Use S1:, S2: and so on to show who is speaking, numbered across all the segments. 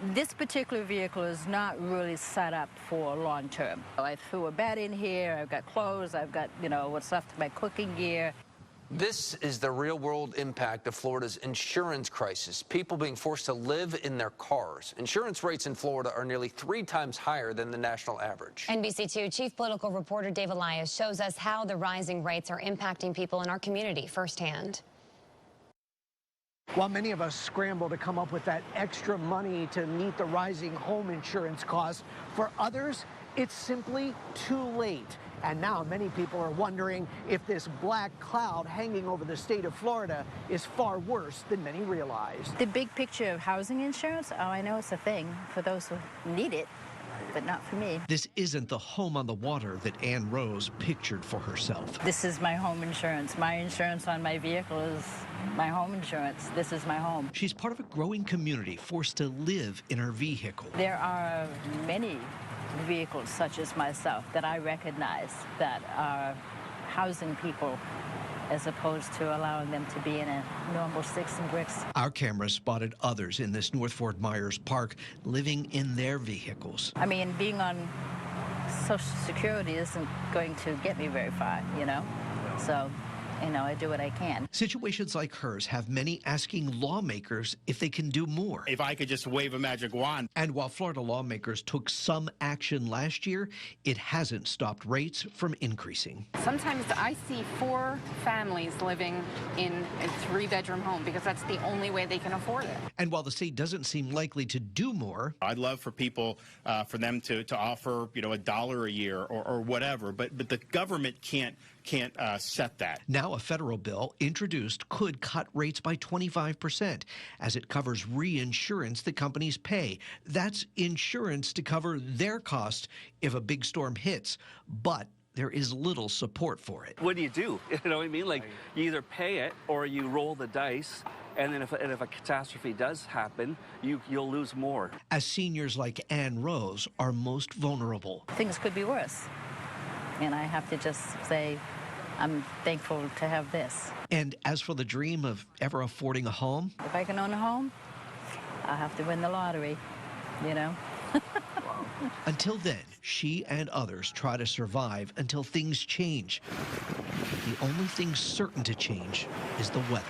S1: This particular vehicle is not really set up for long term. I threw a bed in here, I've got clothes, I've got, what's left of my cooking gear.
S2: This is the real-world impact of Florida's insurance crisis, people being forced to live in their cars. Insurance rates in Florida are nearly 3 times higher than the national average.
S3: NBC2 chief political reporter Dave Elias shows us how the rising rates are impacting people in our community firsthand.
S4: While many of us scramble to come up with that extra money to meet the rising home insurance costs, for others, it's simply too late. And now many people are wondering if this black cloud hanging over the state of Florida is far worse than many realize.
S1: The big picture of housing insurance, I know it's a thing for those who need it, but not for me.
S5: This isn't the home on the water that Ann Rose pictured for herself.
S1: This is my home insurance. My insurance on my vehicle is my home insurance. This is my home.
S5: She's part of a growing community forced to live in her vehicle.
S1: There are many vehicles such as myself that I recognize that are housing people as opposed to allowing them to be in a normal sticks and bricks.
S5: Our cameras spotted others in this North Fort Myers park living in their vehicles.
S1: I mean, being on Social Security isn't going to get me very far, So, I do what I can.
S5: Situations like hers have many asking lawmakers if they can do more.
S6: If I could just wave a magic wand.
S5: And while Florida lawmakers took some action last year, it hasn't stopped rates from increasing.
S7: Sometimes I see 4 families living in a 3-bedroom home because that's the only way they can afford it.
S5: And while the state doesn't seem likely to do more,
S6: I'd love for people, for them to offer, $1 a year or whatever, but the government can't set that.
S5: Now a federal bill introduced could cut rates by 25% as it covers reinsurance that companies pay. That's insurance to cover their costs if a big storm hits, but there is little support for it.
S8: What do? You know what I mean? Like, you either pay it or you roll the dice, and then if a catastrophe does happen, you'll lose more.
S5: As seniors like Ann Rose are most vulnerable.
S1: Things could be worse. And I have to just say, I'm thankful to have this.
S5: And as for the dream of ever affording a home?
S1: If I can own a home, I'll have to win the lottery, Wow.
S5: Until then, she and others try to survive until things change. The only thing certain to change is the weather.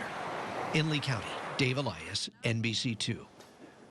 S5: In Lee County, Dave Elias, NBC2.